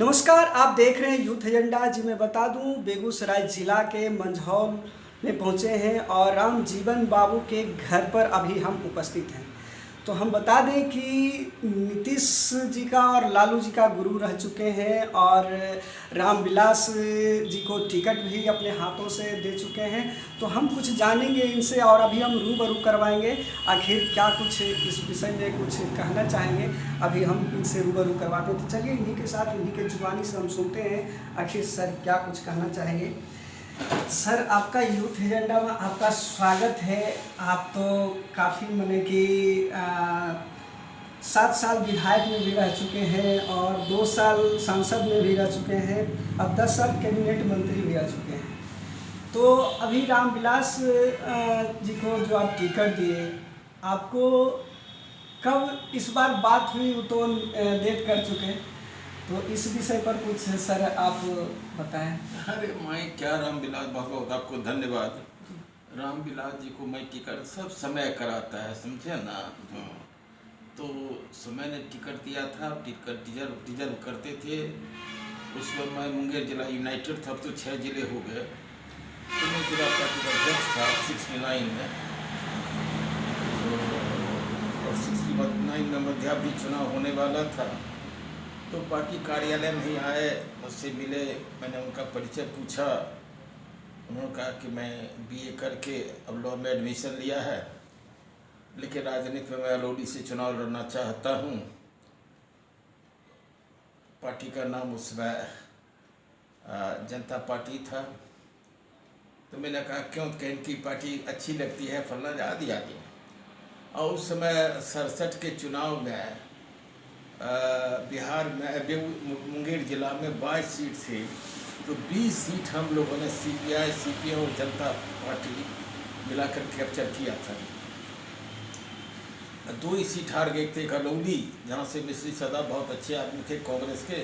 नमस्कार, आप देख रहे हैं यूथ एजेंडा। जी मैं बता दूं, बेगूसराय ज़िला के मंझौल में पहुंचे हैं और राम जीवन बाबू के घर पर अभी हम उपस्थित हैं। तो हम बता दें कि नीतीश जी का और लालू जी का गुरु रह चुके हैं और रामविलास जी को टिकट भी अपने हाथों से दे चुके हैं। तो हम कुछ जानेंगे इनसे और अभी हम रूबरू करवाएंगे आखिर क्या कुछ इस विषय में कुछ कहना चाहेंगे। अभी हम इनसे रूबरू करवाते हैं, तो चलिए इन्हीं के साथ इन्हीं के जुबानी से हम सुनते हैं आखिर सर क्या कुछ कहना चाहेंगे। सर, आपका यूथ एजेंडा में आपका स्वागत है। आप तो काफ़ी माने कि 7 साल विधायक में भी रह चुके हैं और 2 साल सांसद में भी रह चुके हैं, अब 10 साल कैबिनेट मंत्री भी रह चुके हैं। तो अभी रामविलास जी को जो आप टिकट दिए, आपको कब इस बार बात हुई, वो तो डेट कर चुके हैं, तो इस विषय पर कुछ सर आप बताएं। अरे मैं क्या रामविलास बहुत आपको धन्यवाद। रामविलास जी को मैं टिकट सब समय कराता है, समझे ना। तो समय ने टिकट दिया था, टिकट रिजर्व करते थे। उस वक्त मैं मुंगेर जिला यूनाइटेड था, अब तो 6 जिले हो गए। तो मैं जिला पार्टी का अध्यक्ष था 69 में। तो और 69 में मध्यावधि चुनाव होने वाला था। तो पार्टी कार्यालय में ही आए, मुझसे मिले, मैंने उनका परिचय पूछा। उन्होंने कहा कि मैं बीए करके अब लॉ में एडमिशन लिया है, लेकिन राजनीति में मैं अलोडी से चुनाव लड़ना चाहता हूँ। पार्टी का नाम उसमें जनता पार्टी था। तो मैंने कहा क्यों, कहीं की पार्टी अच्छी लगती है, फलना आदि आदि। और उस समय 67 के चुनाव में बिहार में मुंगेर जिला में 22 सीट थी, तो 20 सीट हम लोगों ने सीपीआई, सीपीएम और जनता पार्टी मिलाकर कैप्चर किया था। 2 ही सीट हार गए थे, अलोडी जहाँ से मिश्री सदा बहुत अच्छे आदमी थे कांग्रेस के,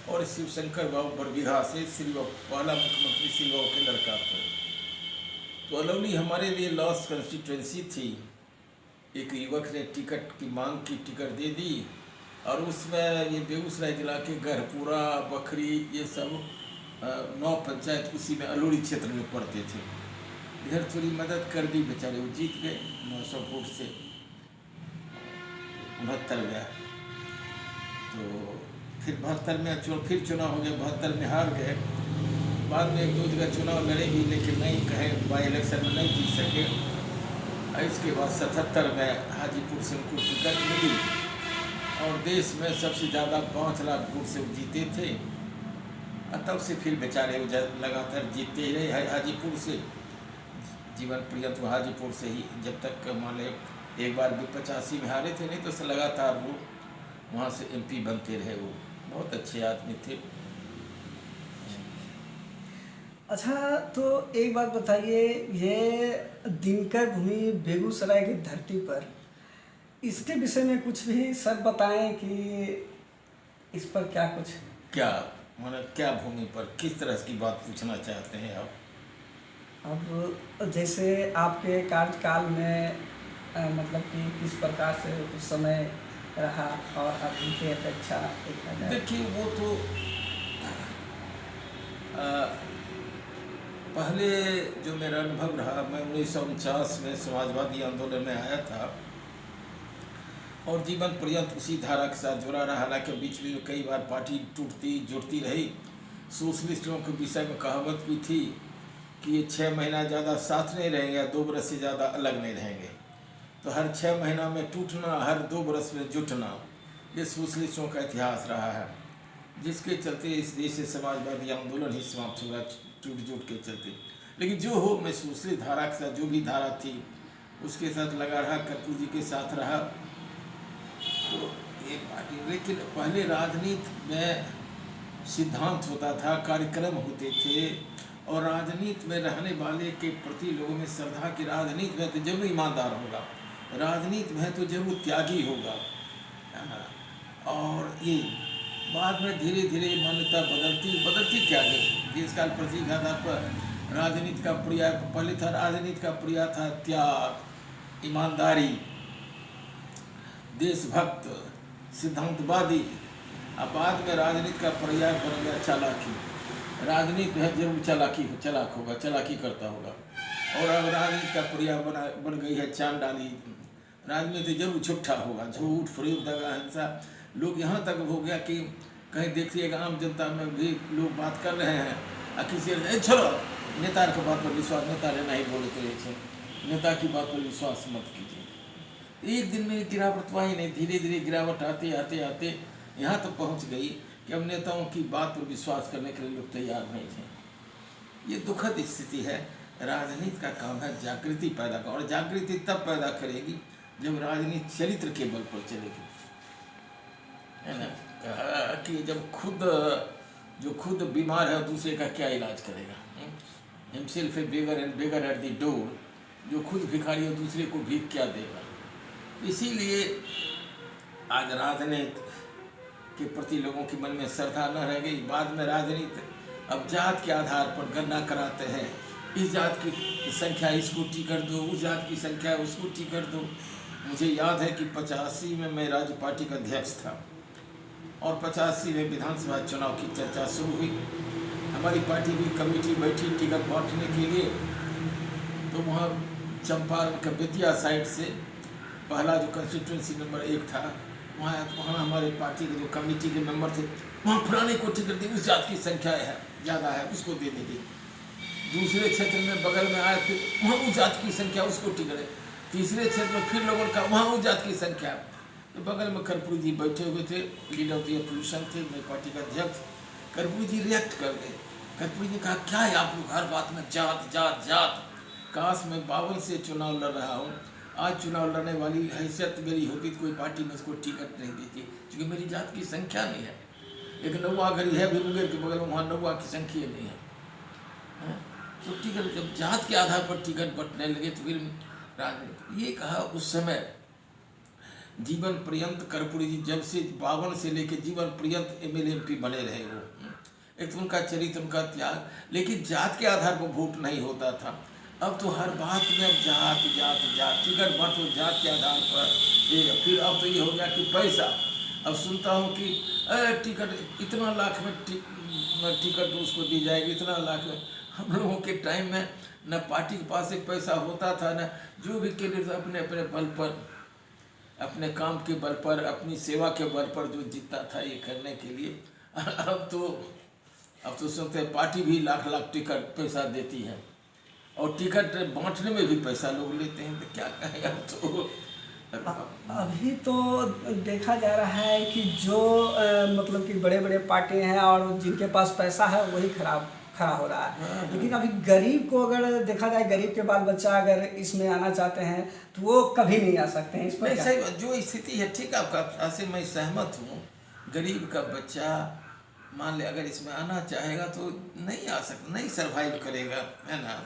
और शिवशंकर बाबू बरबीघा से पहला मुख्यमंत्री श्री बाबू के लड़का थे। तो अलोडी हमारे लिए लॉस कंस्टिट्यूंसी थी। एक युवक ने टिकट की मांग की, टिकट दे दी, और उसमें ये बेगूसराय जिला के गढ़पुरा, बखरी, ये सब 9 पंचायत उसी में अलोडी क्षेत्र में पड़ते थे। इधर थोड़ी मदद कर दी, बेचारे वो जीत गए 900 वोट से 69 में। तो फिर 72 में फिर चुनाव हो गया, 72 में हार गए। बाद में 1-2 जगह चुनाव लड़े भी, लेकिन नहीं कहें बाई इलेक्शन में नहीं जीत सके। इसके बाद 77 में हाजीपुर से उनको टिकट मिली और देश में सबसे ज़्यादा 5 लाख वोट से जीते थे। और तब से फिर बेचारे लगातार जीतते ही रहे हाजीपुर से, जीवन पर्यंत वो हाजीपुर से ही, जब तक मान ले एक बार भी 85 में हारे थे, नहीं तो लगातार वो वहाँ से एमपी बनते रहे। वो बहुत अच्छे आदमी थे। अच्छा, तो एक बात बताइए, ये दिनकर भूमि बेगूसराय की धरती पर, इसके विषय में कुछ भी सर बताएं कि इस पर क्या कुछ, क्या मतलब क्या भूमि पर किस तरह की बात पूछना चाहते हैं आप? अब जैसे आपके कार्यकाल में मतलब कि किस प्रकार से उस समय रहा और अभी की अपेक्षा देखा जाए। देखिए, वो तो पहले जो मेरा अनुभव रहा, मैं 1949 में समाजवादी आंदोलन में आया था और जीवन पर्यंत उसी धारा के साथ जुड़ा रहा। हालांकि बीच में कई बार पार्टी टूटती जुड़ती रही। सोशलिस्टों के विषय में कहावत भी थी कि ये 6 महीना ज़्यादा साथ नहीं रहेंगे, 2 बरस से ज़्यादा अलग नहीं रहेंगे। तो हर 6 महीना में टूटना, हर 2 बरस में जुटना, ये सोशलिस्टों का इतिहास रहा है, जिसके चलते इस देश से समाजवादी आंदोलन ही समाप्त हुआ, टूट के चलते। लेकिन जो हो, मैं सोशलिस्ट धारा के साथ, जो भी धारा थी उसके साथ लगा रहा, कर्पूर जी के साथ रहा। तो ये पार्टी, लेकिन पहले राजनीति में सिद्धांत होता था, कार्यक्रम होते थे, और राजनीति में रहने वाले के प्रति लोगों में श्रद्धा की, राजनीति में तो जरूर ईमानदार होगा, राजनीति में तो जरूर त्यागी होगा, है ना। और ये बाद में धीरे धीरे मान्यता बदलती क्या गई। जिस काल प्रतीक आधार पर राजनीति का पर्याय पहले था, राजनीति का पर्याय था त्याग, ईमानदारी, देशभक्त, सिद्धांतवादी। अब बाद में राजनीति का पर्याय बन गया चालाकी। राजनीति है जरूर चालाक होगा, चालाकी करता होगा। और अब राजनीति का पर्याय बन गई है चांडाली। राजनीति जरूर झूठा होगा, झूठ, फरेब, दगा, हिंसा। लोग यहाँ तक हो गया कि कहीं देखिएगा आम जनता में भी लोग बात कर रहे हैं और किसी चलो नेता की बात पर विश्वास, नेता ने नहीं बोले तो नेता की बात पर विश्वास मत कीजिए। एक दिन में गिरावट हुआ ही नहीं, धीरे धीरे गिरावट आते आते आते यहाँ तक पहुँच गई कि अब नेताओं की बात पर विश्वास करने के लिए लोग तैयार नहीं थे। ये दुखद स्थिति है। राजनीति का काम है जागृति पैदा करना, और जागृति तब पैदा करेगी जब राजनीति चरित्र के बल पर चलेगी, है ना। कहा कि जब खुद बीमार है दूसरे का क्या इलाज करेगा। Himself A beggar and beggar at the door, जो खुद भिखारी है दूसरे को भीख क्या देगा। इसीलिए आज राजनीति के प्रति लोगों के मन में श्रद्धा न रह गई। बाद में राजनीति अब जात के आधार पर गणना कराते हैं, इस जात की संख्या इसको टिकट दो, उस जात की संख्या उसको टिकट दो। मुझे याद है कि 85 में मैं राज्य पार्टी का अध्यक्ष था और 85 में विधानसभा चुनाव की चर्चा शुरू हुई। हमारी पार्टी की कमेटी बैठी टिकट बांटने के लिए, तो वहाँ चंपारण का बेतिया साइड से पहला जो कंस्टिट्यूंसी नंबर 1 था, वहाँ हमारे पार्टी के जो कमेटी के मेंबर थे, वहाँ फलाने को टिकट दी, उस जात की संख्या है ज़्यादा है उसको दे दीजिए। दूसरे क्षेत्र में बगल में आए, फिर वहाँ उस जात की संख्या उसको टिकट है। तीसरे क्षेत्र में फिर लोगों का वहाँ उस जात की संख्या। तो बगल में कर्पूरी जी बैठे हुए थे, लीडर ऑफ द अपोजिशन थे, मेरी पार्टी का अध्यक्ष। कर्पूरी जी रिएक्ट कर गए। कर्पूरी जी कहा क्या है आप लोग हर बात में जात जात जात। काश मैं 52 से चुनाव लड़ रहा हूँ, आज चुनाव लड़ने वाली हैसियत मेरी होती तो कोई पार्टी में इसको टिकट नहीं देती, क्योंकि मेरी जात की संख्या नहीं है। एक नौवा घड़ी है भी मुंगेर के बगल में, वहाँ नौवा की संख्या नहीं है। तो टिकट जब जात के आधार पर टिकट बंटने लगे तो फिर राजनीति ये कहा। उस समय जीवन पर्यंत कर्पूरी जी जब से 52 से लेकर जीवन पर्यंत MLA MP बने रहे हो। एक तो उनका चरित्र, उनका त्याग, लेकिन जात के आधार पर वोट नहीं होता था। अब तो हर बात में अब जात जात जात, टिकट बांटो जात के आधार पर। फिर अब तो ये हो गया कि पैसा। अब सुनता हूँ कि टिकट इतना लाख में टिकट उसको दी जाएगी, इतना लाख में। हम लोगों के टाइम में न पार्टी के पास एक पैसा होता था, न जो भी कैंडिडेट अपने अपने बल पर, अपने काम के बल पर, अपनी सेवा के बल पर जो जीतता था ये करने के लिए। अब तो सुनते हैं पार्टी भी लाख लाख टिकट पैसा देती है, और टिकट बांटने में भी पैसा लोग लेते हैं। तो क्या कहें अब तो। अभी तो देखा जा रहा है कि जो मतलब कि बड़े बड़े पार्टी हैं और जिनके पास पैसा है वही खड़ा हो रहा है। लेकिन अभी गरीब को अगर देखा जाए, गरीब के बाल बच्चा अगर इसमें आना चाहते हैं तो वो कभी नहीं आ सकते हैं। इस पर सही जो स्थिति है, ठीक है आपका से मैं सहमत हूँ। गरीब का बच्चा मान ले अगर इसमें आना चाहेगा तो नहीं आ सकता, नहीं सर्वाइव करेगा, है ना।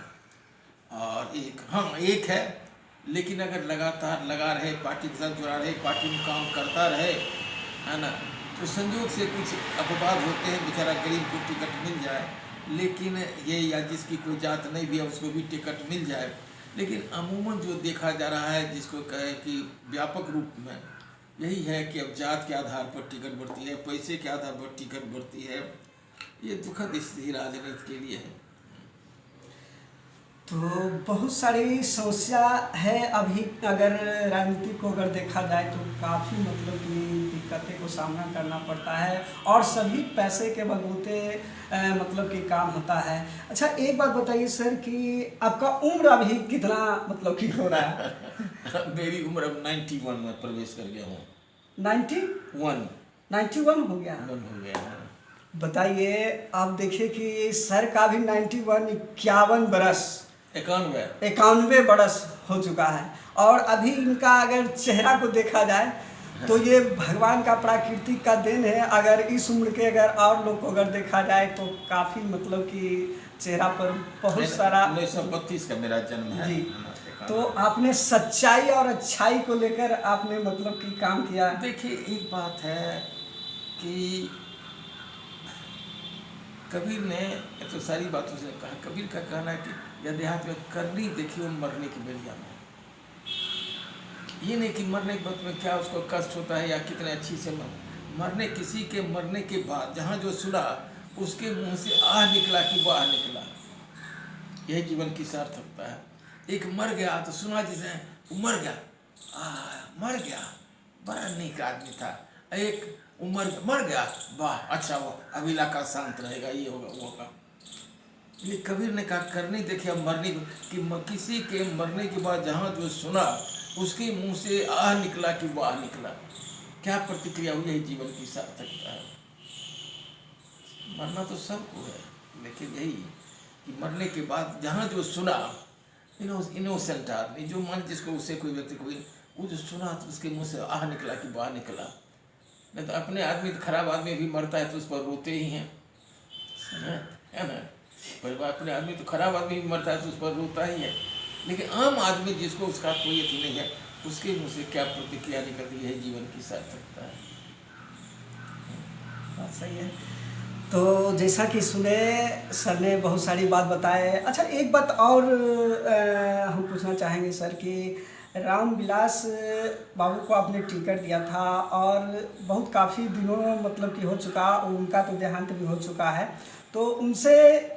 और एक है, लेकिन अगर लगातार लगा रहे, पार्टी के साथ जुड़ा रहे, पार्टी में काम करता रहे, है ना, तो संयोग से कुछ अपवाद होते हैं, बेचारा गरीब को टिकट मिल जाए। लेकिन ये या जिसकी कोई जात नहीं भी है उसको भी टिकट मिल जाए। लेकिन अमूमन जो देखा जा रहा है, जिसको कहे कि व्यापक रूप में यही है कि अब जात के आधार पर टिकट बढ़ती है, पैसे के आधार पर टिकट बढ़ती है। ये दुखद स्थिति राजनीति के लिए है। तो बहुत सारी समस्या है अभी। अगर राजनीति को अगर देखा जाए तो काफ़ी मतलब कि दिक्कतें को सामना करना पड़ता है, और सभी पैसे के बलबूते मतलब कि काम होता है। अच्छा एक बात बताइए सर कि आपका उम्र अभी कितना मतलब कि हो रहा है? मेरी उम्र अब 91 में प्रवेश कर गया हूँ। 91 हो गया। बताइए, आप देखिए कि सर का भी 51 बरस 91 बरस हो चुका है, और अभी इनका अगर चेहरा को देखा जाए तो ये भगवान का प्राकृतिक का देन है। अगर इस उम्र के अगर और लोग को अगर देखा जाए तो काफ़ी मतलब कि चेहरा पर बहुत सारा 1932 का मेरा जन्म है जी। तो आपने सच्चाई और अच्छाई को लेकर आपने मतलब कि काम किया। देखिए एक बात है कि कबीर ने तो सारी बातों से कहा, कबीर का कहना है कि यह देहात में करनी देखिए मरने की बेरिया में। ये नहीं कि मरने के वक्त में क्या उसको कष्ट होता है या कितने अच्छी से मरने किसी के मरने के बाद जहाँ जो सुना उसके मुंह से आह निकला कि वाह निकला। यही जीवन की सार्थकता है। एक मर गया तो सुना जिसे वो मर गया, मर गया, बड़ा नेक आदमी था। एक उमर मर गया, वाह अच्छा हुआ, अब इलाका शांत रहेगा, ये होगा वो होगा। ये कबीर ने कहा करनी देखिए अब मरने कि किसी के मरने के बाद जहाँ जो सुना उसके मुंह से आह निकला कि वाह निकला। क्या प्रतिक्रिया हुई, यही जीवन की सार्थकता है। मरना तो सबको है, लेकिन यही कि मरने के बाद जहाँ जो सुना, इनोसेंट आदमी जो मन जिसको उससे कोई व्यक्ति कोई वो जो सुना तो उसके मुंह से आह निकला कि वाह निकला। नहीं तो अपने आदमी तो खराब आदमी भी मरता है तो उस पर रोते ही हैं, है ना। परिवार अपने आदमी तो खराब आदमी भी मरता है तो उस पर रोता ही है, लेकिन आम आदमी जिसको उसका कोई यकीन नहीं है उसके मुँह से क्या प्रतिक्रिया निकलती है, जीवन की सार्थकता है। बात सही है। तो जैसा कि सुने सर ने बहुत सारी बात बताए। अच्छा एक बात और हम पूछना चाहेंगे सर कि रामविलास बाबू को आपने टिकट दिया था और बहुत काफ़ी दिनों मतलब कि हो चुका, उनका तो देहांत भी हो चुका है, तो उनसे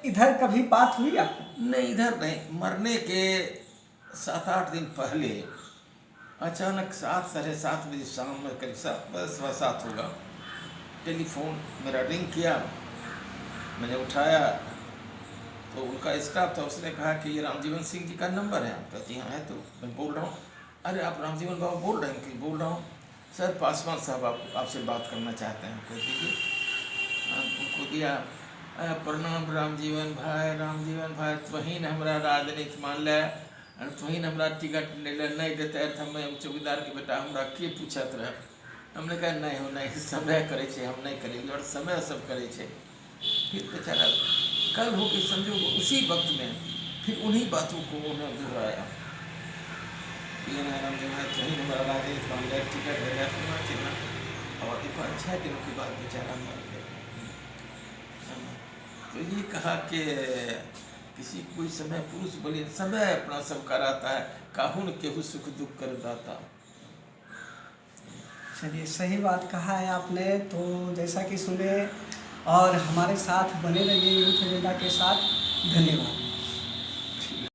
इधर कभी बात हुई आपको? नहीं, इधर नहीं। मरने के 7-8 दिन पहले अचानक 7 साढ़े 7 बजे शाम में करीब 7 होगा, टेलीफोन मेरा रिंग किया। मैंने उठाया तो उनका स्टाफ था, उसने कहा कि ये रामजीवन सिंह जी का नंबर है आपका। जी हाँ है। तो मैं बोल रहा हूँ, अरे आप रामजीवन बाबू बोल रहे हैं कि? बोल रहा हूँ सर, पासवान साहब आपसे बात करना चाहते हैं। कह दीजिए। उनको दिया, प्रणाम रामजीवन भाई, तुहीन हमरा राजनीति मान ले, तुहीन हमरा टिकट नहीं देते थे, मैं चौकीदार के बेटा हमरा के पूछत रहे। हमने कहा नहीं हो नहीं, समय करे छे, हम नहीं करेंगे और समय सब करे छे। फिर बेचारा कल हो के समझो उसी वक्त में फिर उन्हीं बातों को उन्होंने दोहराया। टिकट और 6 दिनों के बाद बेचारा मर गया। तो ये कहा कि किसी कोई समय पुरुष बोले समय अपना सब कराता है, काहुन केहू सुख दुख कर दाता। चलिए सही बात कहा है आपने। तो जैसा कि सुने और हमारे साथ बने रहिए यूथ एजेंडा के साथ। धन्यवाद।